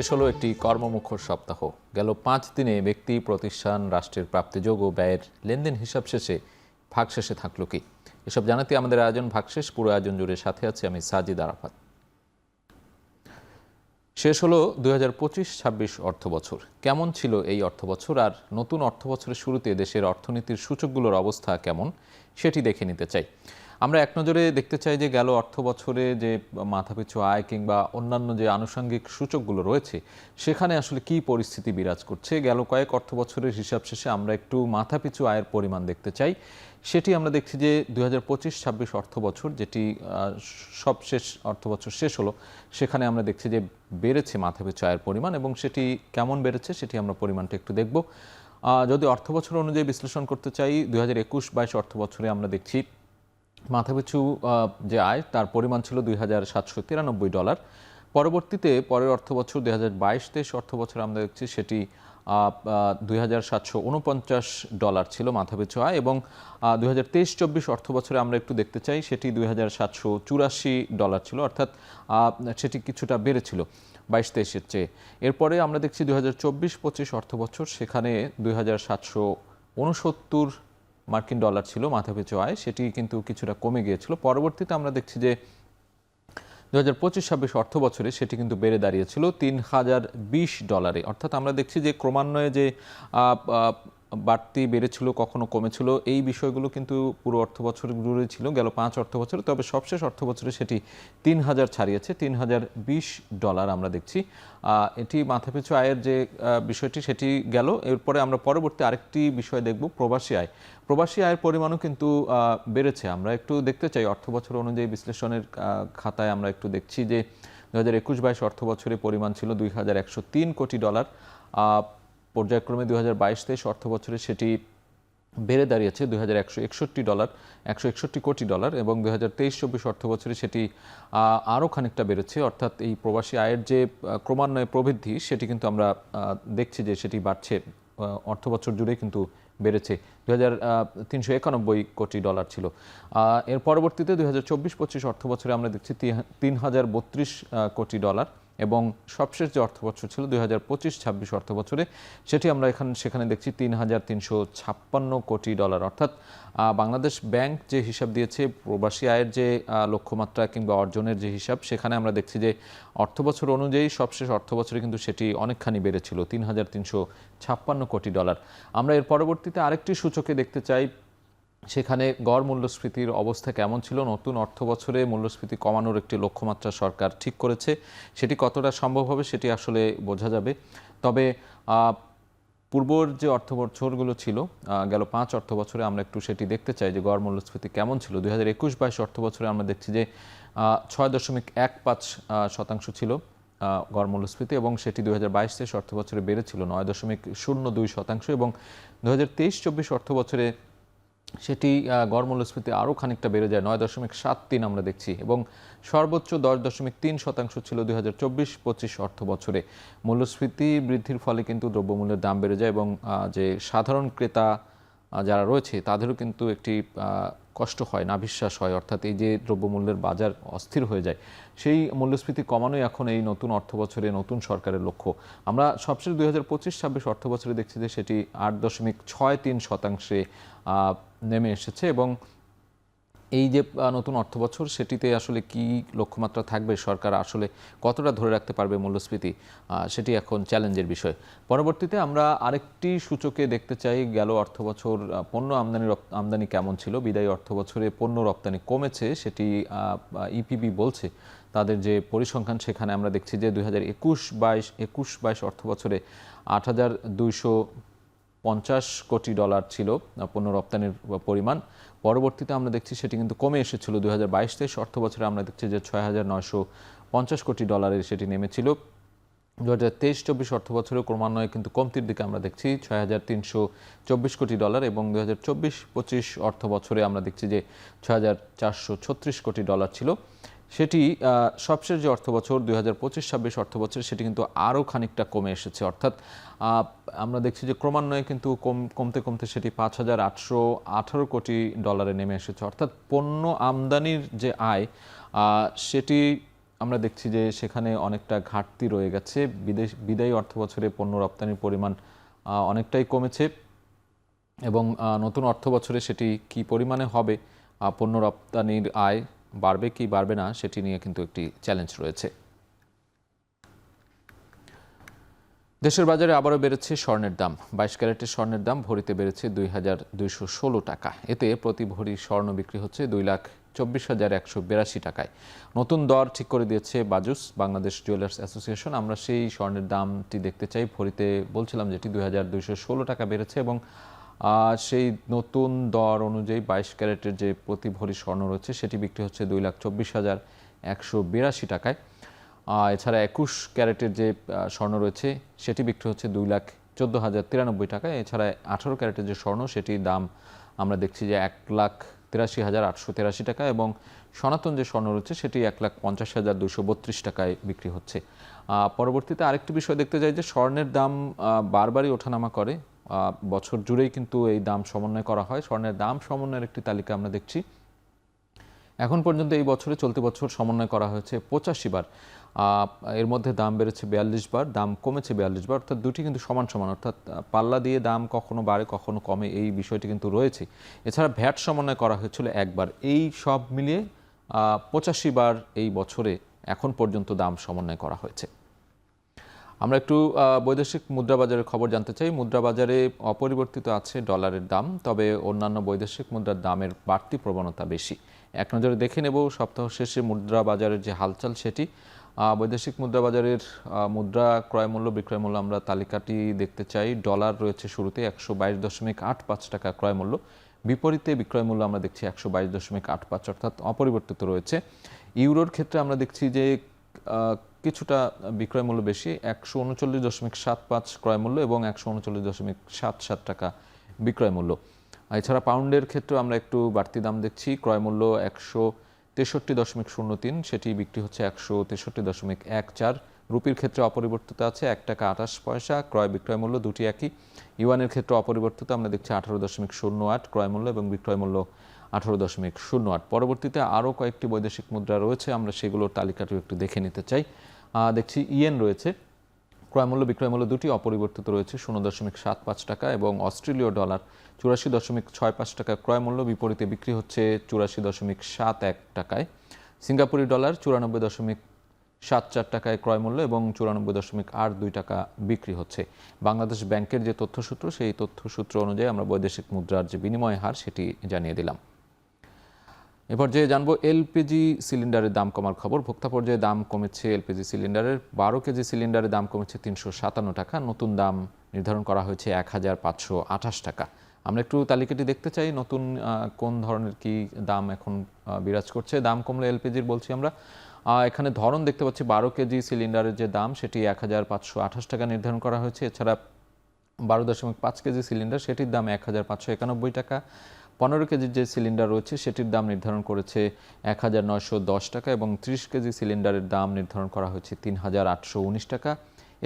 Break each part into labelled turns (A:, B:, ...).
A: শেষ হলো একটি কর্মমুখর সপ্তাহ। গেল 5 দিনে ব্যক্তি, প্রতিষ্ঠান, রাষ্ট্রের প্রাপ্তিযোগ ও ব্যয়ের লেনদেন হিসাব শেষে ভাগশেষে থাকলো কি? এসব জানাতে আমাদের আয়োজন ভাগশেষ। পুরো আয়োজন জুড়ে সাথে আছে আমি সাজিদ আরাফাত। শেষ হলো 2025-26 অর্থবছর। কেমন ছিল এই অর্থবছর, আর নতুন অর্থবছরের শুরুতে দেশের অর্থনীতির সূচকগুলোর অবস্থা কেমন সেটি দেখে নিতে চাই। আমরা এক নজরে দেখতে চাই যে গেল অর্থবছরে যে মাথাপিছু আয় কিংবা অন্যান্য যে আনুষঙ্গিক সূচকগুলো রয়েছে সেখানে আসলে কি পরিস্থিতি বিরাজ করছে। গেল কয়েক অর্থবছরের হিসাব শেষে আমরা একটু মাথাপিছু আয়ের পরিমাণ দেখতে চাই। সেটি আমরা দেখছি যে 2025-26 অর্থবছর, যেটি সবশেষ অর্থবছর শেষ হলো, সেখানে আমরা দেখছি যে বেড়েছে মাথাপিছু আয়ের পরিমাণ, এবং সেটি কেমন বেড়েছে সেটি আমরা পরিমাণটা একটু দেখব। যদি অর্থবছর অনুযায়ী বিশ্লেষণ করতে চাই, 2021-22 অর্থবছরে আমরা দেখছি মাথাপিছু যে আয় তার পরিমাণ ছিল $2,793। পরবর্তীতে পরের অর্থবছর 2022-23 অর্থবছর আমরা দেখছি সেটি $2,749 ছিল মাথাপিছু আয়, এবং 2023-24 অর্থবছরে আমরা একটু দেখতে চাই সেটি $2,784 ছিল, অর্থাৎ সেটি কিছুটা বেড়েছিল 22-23-এর চেয়ে। এরপরে আমরা দেখছি 2024-25 অর্থবছর, সেখানে $2,769 মার্কিন ডলার ছিল মাথাপিছু আয়, সেটি কিন্তু কিছুটা কমে গিয়েছিল। পরবর্তীতে আমরা দেখছি যে 2025-26 অর্থ বছরে সেটি কিন্তু বেড়ে দাঁড়িয়েছিল $3,020। অর্থাৎ আমরা দেখছি যে ক্রমান্বয়ে যে বাড়তি বেড়েছিল, কখনো কমেছিল, এই বিষয়গুলো কিন্তু পুরো অর্থ বছর জুড়ে ছিল গেল 5 অর্থ বছরে। তবে সবশেষ অর্থ বছরে সেটি 3,000 ছাড়িয়েছে, $3,020 আমরা দেখছি। এটি মাথাপিছু আয়ের যে বিষয়টি সেটি গেল। এরপরে আমরা পরবর্তী আরেকটি বিষয় দেখব, প্রবাসী আয়। প্রবাসী আয়ের পরিমাণও কিন্তু বেড়েছে। আমরা একটু দেখতে চাই অর্থ বছর অনুযায়ী বিশ্লেষণের খাতায় আমরা একটু দেখছি যে 2021-22 অর্থ বছরে পরিমাণ ছিল $2,103 কোটি। পর্যায়ক্রমে 2022-23 অর্থ বছরে সেটি বেড়ে দাঁড়িয়েছে $161 কোটি, এবং 2023-24 অর্থ বছরে সেটি আরও খানিকটা বেড়েছে। অর্থাৎ এই প্রবাসী আয়ের যে ক্রমান্বয়ে প্রবৃদ্ধি সেটি কিন্তু আমরা দেখছি যে সেটি বাড়ছে, অর্থ বছর জুড়ে কিন্তু বেড়েছে। $391 কোটি ছিল। এর পরবর্তীতে 2024-25 অর্থ বছরে আমরা দেখছি $3,032 কোটি, এবং সবশেষ যে অর্থ বছর ছিল 2025-26 অর্থ বছরে সেটি আমরা সেখানে দেখছি $3,356 কোটি। অর্থাৎ বাংলাদেশ ব্যাংক যে হিসাব দিয়েছে প্রবাসী আয়ের যে লক্ষ্যমাত্রা কিংবা অর্জনের যে হিসাব, সেখানে আমরা দেখছি যে অর্থ বছর অনুযায়ী সবশেষ অর্থ বছরে কিন্তু সেটি অনেকখানি বেড়েছিল, $3,356 কোটি। আমরা এর পরবর্তীতে আরেকটি সূচকে দেখতে চাই, সেখানে গড় মূল্যস্ফীতির অবস্থা কেমন ছিল। নতুন অর্থ বছরে মূল্যস্ফীতি কমানোর একটি লক্ষ্যমাত্রা সরকার ঠিক করেছে, সেটি কতটা সম্ভব হবে সেটি আসলে বোঝা যাবে। তবে পূর্বর যে অর্থ বছরগুলো ছিল গেল 5 অর্থ বছরে আমরা একটু সেটি দেখতে চাই যে গড় মূল্যস্ফীতি কেমন ছিল। 2021-22 অর্থ বছরে আমরা দেখছি যে 6.15% ছিল গড় মূল্যস্ফীতি, এবং সেটি 2022-23 অর্থ বছরে বেড়েছিল 9.02%, এবং 2023-24 অর্থ বছরে সেটি গড় মূল্যস্ফীতি আরও খানিকটা বেড়ে যায়, 9.73 আমরা দেখছি, এবং সর্বোচ্চ 10.3% ছিল 2024-25 অর্থ বছরে। মূল্যস্ফীতি বৃদ্ধির ফলে কিন্তু দ্রব্যমূল্যের দাম বেড়ে যায়, এবং যে সাধারণ ক্রেতা যারা রয়েছে তাদেরও কিন্তু একটি কষ্ট হয়, নাভিশ্বাস হয়। অর্থাৎ এই যে দ্রব্যমূল্যের বাজার অস্থির হয়ে যায়, সেই মূল্যস্ফীতি কমানোই এখন এই নতুন অর্থ বছরে নতুন সরকারের লক্ষ্য। আমরা সবশেষ 2025-26 অর্থ বছরে দেখছি যে সেটি 8.63% নেমে এসেছে, এবং এই যে নতুন অর্থ বছর সেটিতে আসলে কি লক্ষ্যমাত্রা থাকবে, সরকার আসলে কতটা ধরে রাখতে পারবে মূল্যস্ফীতি, সেটি এখন চ্যালেঞ্জের বিষয়। পরবর্তীতে আমরা আরেকটি সূচকে দেখতে চাই, গেল অর্থ বছর পণ্য আমদানি কেমন ছিল। বিদায়ী অর্থ বছরে পণ্য রপ্তানি কমেছে, সেটি ইপিবি বলছে তাদের যে পরিসংখ্যান, সেখানে আমরা দেখছি যে 2021-22 অর্থ বছরে $8,250 কোটি ছিল পণ্য রপ্তানির পরিমাণ। পরবর্তীতে আমরা দেখছি সেটি কিন্তু কমে এসেছিল, 2022-23 অর্থ বছরে আমরা দেখছি যে $6,950 কোটি সেটি নেমেছিল। 2023-24 অর্থ বছরে ক্রমান্বয়ে কিন্তু কমতির দিকে আমরা দেখছি, $6,324 কোটি, এবং 2024-25 অর্থ বছরে আমরা দেখছি যে $6,436 কোটি ছিল। সেটি সবশেষ যে অর্থ বছর 2025-26 অর্থ বছর সেটি কিন্তু আরও খানিকটা কমে এসেছে। অর্থাৎ আমরা দেখছি যে ক্রমান্বয়ে কিন্তু কমতে কমতে সেটি $5,818 কোটি নেমে এসেছে। অর্থাৎ পণ্য আমদানির যে আয় সেটি আমরা দেখছি যে সেখানে অনেকটা ঘাটতি রয়ে গেছে। বিদায়ী অর্থ বছরে পণ্য রপ্তানির পরিমাণ অনেকটাই কমেছে এবং নতুন অর্থ বছরে সেটি কি পরিমাণে হবে, পণ্য রপ্তানির আয় বাড়বে কি বাড়বে না সেটি নিয়ে কিন্তু একটি চ্যালেঞ্জ রয়েছে। দেশের বাজারে আবারও বেড়েছে স্বর্ণের দাম। 22 ক্যারেটের স্বর্ণের দাম ভরিতে বেড়েছে 2,216 টাকা। এতে প্রতি ভরি স্বর্ণ বিক্রি হচ্ছে 2,24,182 টাকায়। নতুন দর ঠিক করে দিয়েছে বাজুস, বাংলাদেশ জুয়েলার্স অ্যাসোসিয়েশন। আমরা সেই স্বর্ণের দামটি দেখতে চাই। ভরিতে বলছিলাম যেটি 2,216 টাকা বেড়েছে এবং সেই নতুন দর অনুযায়ী 22 ক্যারেটের যে প্রতি ভরি স্বর্ণ রয়েছে সেটি বিক্রি হচ্ছে 2,24,182 টাকায়। এছাড়া 21 ক্যারেটের যে স্বর্ণ রয়েছে সেটি বিক্রি হচ্ছে 2,14,093 টাকায়। এছাড়া 18 ক্যারেটের যে স্বর্ণ সেটির দাম আমরা দেখছি যে 1,83,883 টাকা এবং সনাতন যে স্বর্ণ রয়েছে সেটি 1,50,232 টাকায় বিক্রি হচ্ছে। পরবর্তীতে আরেকটি বিষয় দেখতে যাই যে স্বর্ণের দাম বারবারই ওঠানামা করে, বছর জুড়েই কিন্তু এই দাম সমন্বয় করা হয়। স্বর্ণের দাম সমন্বয়ের একটি তালিকা আমরা দেখছি। এখন পর্যন্ত এই বছরে চলতি বছর সমন্বয় করা হয়েছে 85 বার। এর মধ্যে দাম বেড়েছে 42 বার, দাম কমেছে 42 বার, অর্থাৎ দুটি কিন্তু সমান সমান, অর্থাৎ পাল্লা দিয়ে দাম কখনো বাড়ে কখনো কমে, এই বিষয়টি কিন্তু রয়েছে। এছাড়া ভ্যাট সমন্বয় করা হয়েছিল একবার। এই সব মিলিয়ে 85 বার এই বছরে এখন পর্যন্ত দাম সমন্বয় করা হয়েছে। আমরা একটু বৈদেশিক মুদ্রা বাজারের খবর জানতে চাই। মুদ্রা বাজারে অপরিবর্তিত আছে ডলারের দাম, তবে অন্যান্য বৈদেশিক মুদ্রার দামের বাড়তি প্রবণতা বেশি। এক নজরে দেখে নেব সপ্তাহ শেষে মুদ্রা বাজারের যে হালচাল সেটি। বৈদেশিক মুদ্রা বাজারের মুদ্রা ক্রয় মূল্য বিক্রয় মূল্য আমরা তালিকাটি দেখতে চাই। ডলার রয়েছে শুরুতে 122.85 টাকা ক্রয় মূল্য, বিপরীতে বিক্রয় মূল্য আমরা দেখছি 122.85, অর্থাৎ অপরিবর্তিত রয়েছে। ইউরোর ক্ষেত্রে আমরা দেখছি যে কিছুটা বিক্রয় মূল্য বেশি, 139.75 ক্রয় মূল্য এবং 139.77 টাকা বিক্রয় মূল্য। এছাড়া পাউন্ডের ক্ষেত্রে আমরা একটু বাড়তি দাম দেখছি। ক্রয় মূল্য 163.03, সেটি বিক্রি হচ্ছে 163.14। রুপির ক্ষেত্রে অপরিবর্তিত আছে 1 টাকা 28 পয়সা, ক্রয় বিক্রয় মূল্য দুটি একই। ইউয়ানের ক্ষেত্রে অপরিবর্তিত আমরা দেখছি 18.08 ক্রয় মূল্য এবং বিক্রয় মূল্য 18.08। পরবর্তীতে আরও কয়েকটি বৈদেশিক মুদ্রা রয়েছে, আমরা সেগুলোর তালিকাটিও একটু দেখে নিতে চাই। দেখছি ইয়েন রয়েছে, ক্রয় মূল্য বিক্রয় মূল্য দুটি অপরিবর্তিত রয়েছে 0.75 টাকা এবং অস্ট্রেলীয় ডলার 84.65 টাকা ক্রয় মূল্য, বিপরীতে বিক্রি হচ্ছে 84.71 টাকায়। সিঙ্গাপুরি ডলার 94.74 টাকায় ক্রয় মূল্য এবং 94.82 টাকা বিক্রি হচ্ছে। বাংলাদেশ ব্যাংকের যে তথ্যসূত্র সেই তথ্যসূত্র অনুযায়ী আমরা বৈদেশিক মুদ্রার যে বিনিময় হার সেটি জানিয়ে দিলাম। এ পর্যায়ে জানবো এলপিজি সিলিন্ডারের দাম কমার খবর। ভোক্তা পর্যায়ে দাম কমেছে এলপিজি সিলিন্ডারের। 12 কেজি সিলিন্ডারের দাম কমেছে 357 টাকা, নতুন দাম নির্ধারণ করা হয়েছে 1,528 টাকা। আমরা একটু তালিকাটি দেখতে চাই, নতুন কোন ধরনের কি দাম এখন বিরাজ করছে। দাম কমলে এলপিজির বলছি আমরা। এখানে ধরন দেখতে পাচ্ছি 12 কেজি সিলিন্ডারের যে দাম সেটি 1,528 টাকা নির্ধারণ করা হয়েছে। এছাড়া 12.5 কেজি সিলিন্ডার সেটির দাম 1,591 টাকা। 15 কেজির যে সিলিন্ডার রয়েছে সেটির দাম নির্ধারণ করেছে 1,910 টাকা এবং 30 কেজি সিলিন্ডারের দাম নির্ধারণ করা হয়েছে 3,819 টাকা।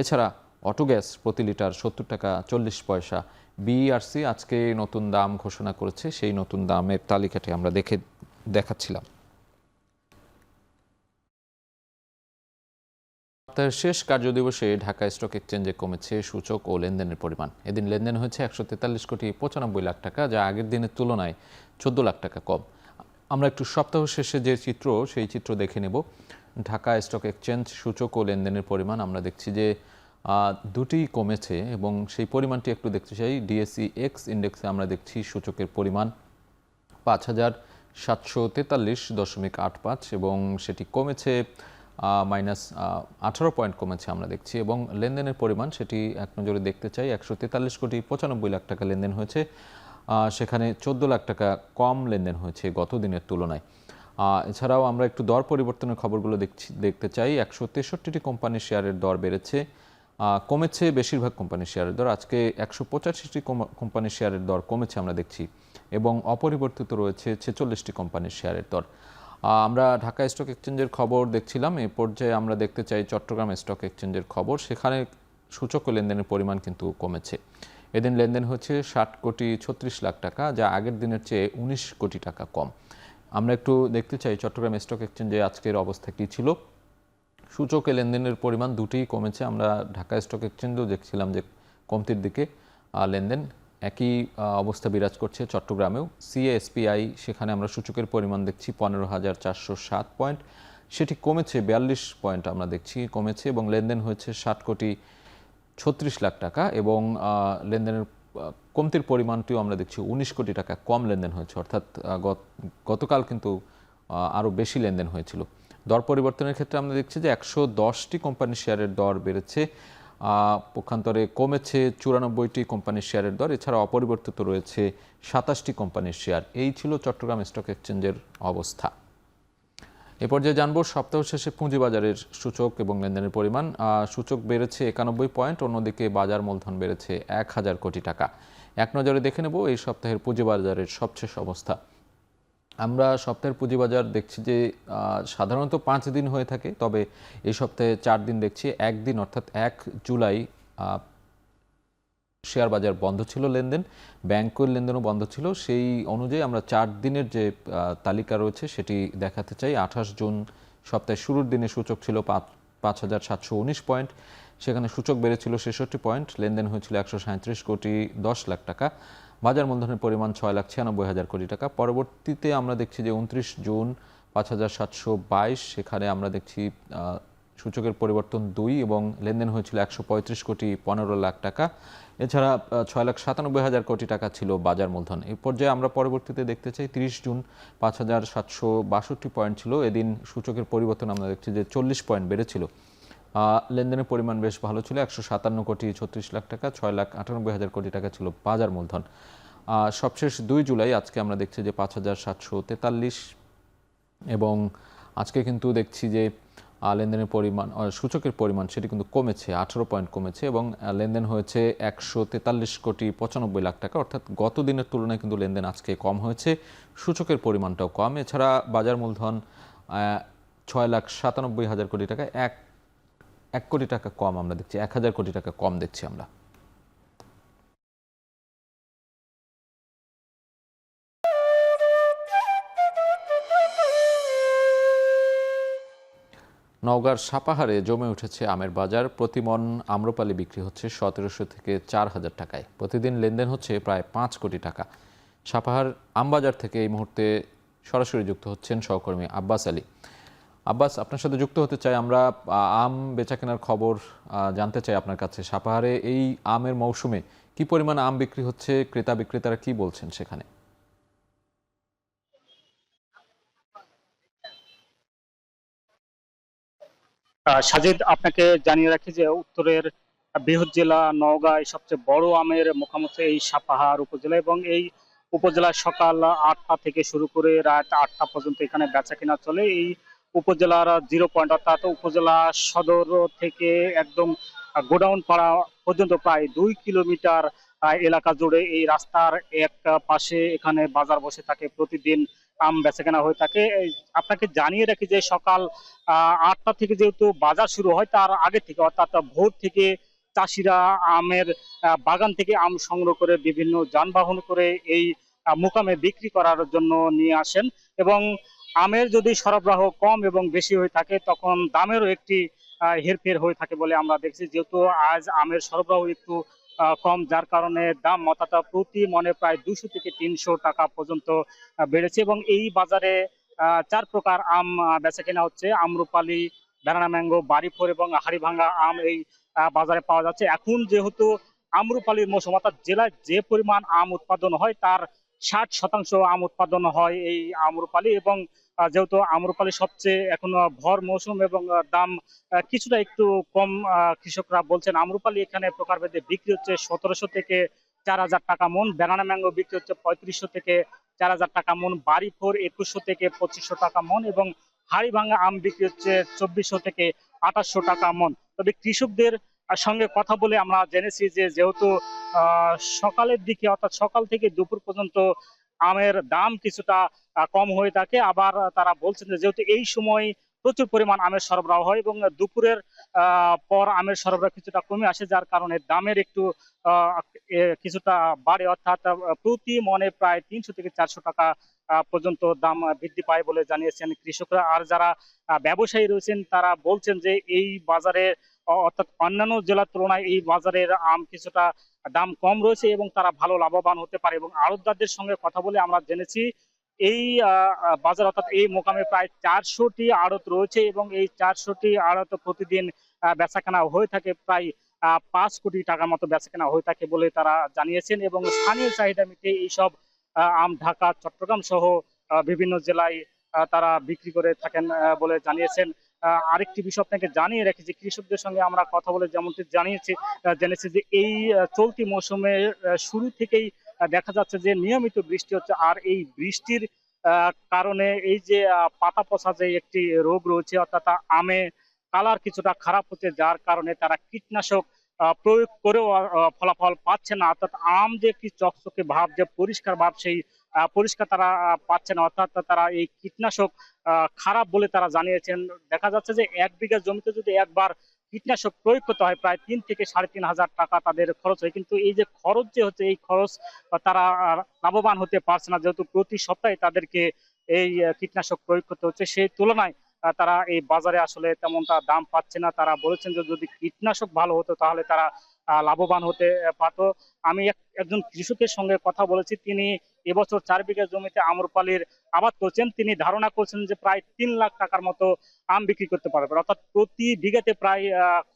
A: এছাড়া অটোগ্যাস প্রতি লিটার 70 টাকা 40 পয়সা। বিইআরসি আজকে নতুন দাম ঘোষণা করেছে, সেই নতুন দামের তালিকাটি আমরা দেখাচ্ছিলাম। সপ্তাহের শেষ কার্যদিবসে ঢাকা স্টক এক্সচেঞ্জে কমেছে সূচক ও লেনদেনের পরিমাণ। এদিন লেনদেন হয়েছে 143.95 লাখ টাকা, যা আগের দিনের তুলনায় 14 লাখ টাকা কম। আমরা একটু সপ্তাহ শেষে যে চিত্র সেই চিত্র দেখে নেব। ঢাকা স্টক এক্সচেঞ্জ সূচক ও লেনদেনের পরিমাণ আমরা দেখছি যে দুটি কমেছে এবং সেই পরিমাণটি একটু দেখতে চাই। ডিএসই এক্স ইন্ডেক্সে আমরা দেখছি সূচকের পরিমাণ 5,743.85 এবং সেটি কমেছে -18 পয়েন্ট কমেছে আমরা দেখছি। এবং লেনদেনের পরিমাণ সেটি এক নজরে দেখতে চাই, 143.95 লাখ টাকা লেনদেন হয়েছে, সেখানে 14 লাখ টাকা কম লেনদেন হয়েছে গত দিনের তুলনায়। এছাড়াও আমরা একটু দর পরিবর্তনের খবরগুলো দেখতে চাই। 163টি কোম্পানির শেয়ারের দর বেড়েছে, কমেছে বেশিরভাগ কোম্পানির শেয়ারের দর। আজকে 185টি কোম্পানির শেয়ারের দর কমেছে আমরা দেখছি এবং অপরিবর্তিত রয়েছে 46টি কোম্পানির শেয়ারের দর। আমরা ঢাকা স্টক এক্সচেঞ্জের খবর দেখছিলাম, এই পর্যায়ে আমরা দেখতে চাই চট্টগ্রাম স্টক এক্সচেঞ্জের খবর। সেখানে সূচক ও লেনদেনের পরিমাণ কিন্তু কমেছে। এদিন লেনদেন হচ্ছে 60.36 লাখ টাকা, যা আগের দিনের চেয়ে 19 কোটি টাকা কম। আমরা একটু দেখতে চাই চট্টগ্রাম স্টক এক্সচেঞ্জে আজকের অবস্থা কী ছিল। সূচকে লেনদেনের পরিমাণ দুটিই কমেছে। আমরা ঢাকা স্টক এক্সচেঞ্জেও দেখছিলাম যে কমতির দিকে লেনদেন। একই অবস্থা বিরাজ করছে চট্টগ্রামেও। সিএএসপিআই, সেখানে আমরা সূচকের পরিমাণ দেখছি 15,407 পয়েন্ট, সেটি কমেছে 42 পয়েন্ট আমরা দেখছি কমেছে, এবং লেনদেন হয়েছে 60,36,00,000 টাকা, এবং লেনদেনের কমতির পরিমাণটিও আমরা দেখছি 19 কোটি টাকা কম লেনদেন হয়েছে, অর্থাৎ গতকাল কিন্তু আরও বেশি লেনদেন হয়েছিল। দর পরিবর্তনের ক্ষেত্রে আমরা দেখছি যে 110টি কোম্পানির শেয়ারের দর বেড়েছে, পক্ষান্তরে কমেছে 94টি কোম্পানির শেয়ারের দর। এছাড়া অপরিবর্তিত রয়েছে 27টি কোম্পানির শেয়ার। এই ছিল চট্টগ্রাম স্টক এক্সচেঞ্জের অবস্থা। এ পর্যায়ে জানবো সপ্তাহ শেষে পুঁজিবাজারের সূচক এবং লেনদেনের পরিমাণ। সূচক বেড়েছে 91 পয়েন্ট, অন্যদিকে বাজার মূলধন বেড়েছে 1,000 কোটি টাকা। এক নজরে দেখে নেব এই সপ্তাহের পুঁজিবাজারের সবশেষ অবস্থা। আমরা সপ্তাহের পুঁজিবাজার দেখছি যে সাধারণত 5 দিন হয়ে থাকে, তবে এই সপ্তাহে 4 দিন দেখছি। একদিন অর্থাৎ 1 জুলাই শেয়ার বাজার বন্ধ ছিল, লেনদেন, ব্যাংকের লেনদেনও বন্ধ ছিল। সেই অনুযায়ী আমরা 4 দিনের যে তালিকা রয়েছে সেটি দেখাতে চাই। 28 জুন সপ্তাহের শুরুর দিনে সূচক ছিল 5,719 পয়েন্ট, সেখানে সূচক বেড়েছিল 66 পয়েন্ট, লেনদেন হয়েছিল 137 কোটি 10 লাখ টাকা, বাজার মূলধনের পরিমাণ 6,96,000 কোটি টাকা। পরবর্তীতে আমরা দেখছি যে 29 জুন 5,722, সেখানে আমরা দেখছি সূচকের পরিবর্তন 2 এবং লেনদেন হয়েছিল 135 কোটি 15 লাখ টাকা। এছাড়া 6,97,000 কোটি টাকা ছিল বাজার মূলধন। এই পর্যায়ে আমরা পরবর্তীতে দেখতে চাই 30 জুন 5,762 পয়েন্ট ছিল, এদিন সূচকের পরিবর্তন আমরা দেখছি যে 40 পয়েন্ট বেড়েছিল। লেনদেনের পরিমাণ বেশ ভালো ছিল, 157 কোটি 36 লাখ টাকা, 6,98,000 কোটি টাকা ছিল বাজার মূলধন। সবশেষ 2 জুলাই আজকে আমরা দেখছি যে 5,743, এবং আজকে কিন্তু দেখছি যে লেনদেনের পরিমাণ, সূচকের পরিমাণ সেটি কিন্তু কমেছে, 18 পয়েন্ট কমেছে, এবং লেনদেন হয়েছে 143 কোটি 95 লাখ টাকা, অর্থাৎ গত দিনের তুলনায় কিন্তু লেনদেন আজকে কম হয়েছে, সূচকের পরিমাণটাও কম। এছাড়া বাজার মূলধন 6,97,000 কোটি টাকা, 1 কোটি টাকা কম আমরা দেখছি, 1,000 কোটি টাকা কম দেখছি আমরা। নওগাঁর সাপাহারে জমে উঠেছে আমের বাজার। প্রতি মণ আম্রপালি বিক্রি হচ্ছে 1,700 থেকে 4,000 টাকায়। প্রতিদিন লেনদেন হচ্ছে প্রায় 5 কোটি টাকা। সাপাহার আমবাজার থেকে এই মুহূর্তে সরাসরি যুক্ত হচ্ছেন সহকর্মী আব্বাস আলী। আব্বাস, আপনার সাথে যুক্ত হতে চাই। আমরা আম বেচাকেনার খবর জানতে চাই আপনার কাছে। সাপাহারে এই আমের মৌসুমে কি পরিমাণ আম বিক্রি হচ্ছে, ক্রেতা বিক্রেতারা কি বলছেন সেখানে?
B: সাজিদ, আপনাকে জানিয়ে রাখি যে উত্তরের বৃহৎ জেলা নওগাঁয় সবচেয়ে বড় আমের মোকাম হচ্ছে এই সাপাহার উপজেলা, এবং এই উপজেলায় সকাল 8টা থেকে শুরু করে রাত 8টা পর্যন্ত এখানে বেচা কেনা চলে। এই উপজেলার 0 পয়েন্ট অর্থাৎ উপজেলা সদর থেকে একদম গোডাউন পাড়া পর্যন্ত প্রায় 2 কিলোমিটার এলাকা জুড়ে এই রাস্তার এক পাশে এখানে বাজার বসে থাকে। প্রতিদিন আম বেচাকেনা হয়ে থাকে। আপনাকে জানিয়ে রাখি যে সকাল 8টা থেকে যেহেতু বাজার শুরু হয়, তার আগে থেকে অর্থাৎ ভোর থেকে চাষিরা আমের বাগান থেকে আম সংগ্রহ করে বিভিন্ন যানবাহন করে এই মোকামে বিক্রি করার জন্য নিয়ে আসেন, এবং আমের যদি সরবরাহ কম এবং বেশি হয়ে থাকে তখন দামেরও একটি হেরফের হয়ে থাকে বলে আমরা দেখছি। যেহেতু আজ আমের সরবরাহ একটু কম, যার কারণে দাম অর্থাৎ প্রতি মনে প্রায় 200 থেকে 300 টাকা পর্যন্ত বেড়েছে, এবং এই বাজারে 4 প্রকার আম বেচা কেনা হচ্ছে। আম্রপালি, ব্যানানা ম্যাঙ্গো, বাড়িফোর এবং হাড়িভাঙ্গা আম এই বাজারে পাওয়া যাচ্ছে। এখন যেহেতু আম্রপালির মৌসুম, অর্থাৎ জেলায় যে পরিমাণ আম উৎপাদন হয় তার 60% আম উৎপাদন হয় এই আম্রপালি, এবং যেহেতু আম্রপালি সবচেয়ে এখন ভর মৌসুম এবং দাম কিছুটা একটু কম, কৃষকরা বলছেন আম্রপালি এখানে প্রকারভেদে বিক্রি হচ্ছে 1,700 থেকে 4,000 টাকা মন, ব্যানানা ম্যাঙ্গো বিক্রি হচ্ছে 3500 থেকে 4,000 টাকা মন, বাড়িফোর 2100 থেকে 2500 টাকা মন, এবং হাড়িভাঙ্গা আম বিক্রি হচ্ছে 2,400 থেকে 2,800 টাকা মন। তবে কৃষকদের সঙ্গে কথা বলে আমরা জেনেছি যে যেহেতু সকালের দিকে অর্থাৎ সকাল থেকে দুপুর পর্যন্ত আমের দাম কিছুটা কম হয়ে থাকে, আবার তারা বলছেন যে যেহেতু এই সময় প্রচুর পরিমাণ আমের সরবরাহ হয় এবং দুপুরের পর আমের সরবরাহ কিছুটা কমে আসে, যার কারণে দামের একটু কিছুটা বাড়ে, অর্থাৎ প্রতি মনে প্রায় 300 থেকে 400 টাকা পর্যন্ত দাম বৃদ্ধি পায় বলে জানিয়েছেন কৃষকরা। আর যারা ব্যবসায়ী রয়েছেন তারা বলছেন যে এই বাজারে অর্থাৎ অন্যান্য জেলার তুলনায় এই বাজারের আম কিছুটা দাম কম রয়েছে এবং তারা ভালো লাভবান হতে পারে। এবং আড়তদারদের সঙ্গে কথা বলে আমরা জেনেছি এই বাজার অর্থাৎ এই মোকামে প্রায় 400টি আড়ত রয়েছে এবং এই 400টি আড়ত প্রতিদিন বেচাকেনা হয়ে থাকে প্রায় 5 কোটি টাকার মতো বেচাকেনা হয়ে থাকে বলে তারা জানিয়েছেন। এবং স্থানীয় চাহিদা মিটে এইসব আম ঢাকা, চট্টগ্রাম সহ বিভিন্ন জেলায় তারা বিক্রি করে থাকেন বলে জানিয়েছেন। আরেকটি বিষয় আপনাকে জানিয়ে রাখি যে কৃষকদের সঙ্গে আমরা কথা বলে যেমনটি জেনেছি যে এই চলতি মৌসুমে শুরু থেকেই দেখা যাচ্ছে যে নিয়মিত বৃষ্টি হচ্ছে। আর এই বৃষ্টির কারণে এই যে পাতা পচা যে একটি রোগ রয়েছে, অর্থাৎ আমে কালার কিছুটা খারাপ হচ্ছে, যার কারণে তারা কীটনাশক প্রয়োগ করেও ফলাফল পাচ্ছে না। অর্থাৎ আম যে কি চকচকে ভাব, যে পরিষ্কার ভাব, সেই পরিষ্কার তারা পাচ্ছে না। অর্থাৎ তারা এই কীটনাশক খারাপ বলে তারা জানিয়েছেন। দেখা যাচ্ছে যে 1 বিঘা জমিতে যদি একবার কীটনাশক প্রয়োগ করতে হয় প্রায় 3 থেকে 3,500 টাকা তাদের খরচ হয়, কিন্তু এই যে খরচ যে হচ্ছে এই খরচ তারা লাভবান হতে পারছে না, যেহেতু প্রতি সপ্তাহে তাদেরকে এই কীটনাশক প্রয়োগ করতে হচ্ছে। সেই তুলনায় তারা এই বাজারে আসলে তেমনটা দাম পাচ্ছে না। তারা বলেছেন যে যদি কীটনাশক ভালো হতো তাহলে তারা লাভবান হতে পারতো। আমি একজন কৃষকের সঙ্গে কথা বলেছি, তিনি এবছর 4 বিঘা জমিতে আম্রপালির আবাদ করছেন। তিনি ধারণা করছেন যে প্রায় 3 লাখ টাকার মতো আম বিক্রি করতে পারবে, অর্থাৎ প্রতি বিঘাতে প্রায়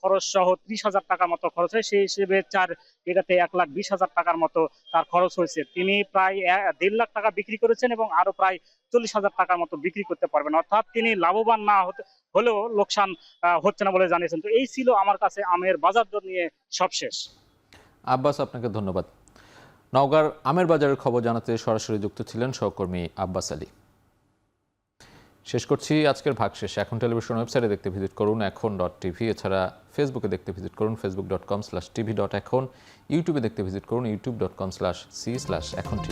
B: খরচ সহ 30,000 টাকার মতো খরচ হয়। সেই হিসেবে 4 বিঘাতে 1,20,000 টাকার মতো তার খরচ হয়েছে। তিনি প্রায় 1.5 লাখ টাকা বিক্রি করেছেন এবং আরো প্রায় 40,000 টাকার মতো বিক্রি করতে পারবেন, অর্থাৎ তিনি লাভবান না হলেও লোকসান হচ্ছে না বলে জানিয়েছেন। তো এই ছিল আমার কাছে আমের বাজার দর নিয়ে সবশেষ।
A: আব্বাস, আপনাকে ধন্যবাদ। নওগাঁর আমের বাজারের খবর জানাতে সরাসরি যুক্ত ছিলেন সহকর্মী আব্বাস আলী। শেষ করছি আজকের ভাগশেষ। এখন টেলিভিশন ওয়েবসাইটে দেখতে ভিজিট করুন এখন.tv। এছাড়া ফেসবুকে দেখতে ভিজিট করুন facebook.com/tv.এখন। ইউটিউবে দেখতে ভিজিট করুন youtube.com/c/echontv।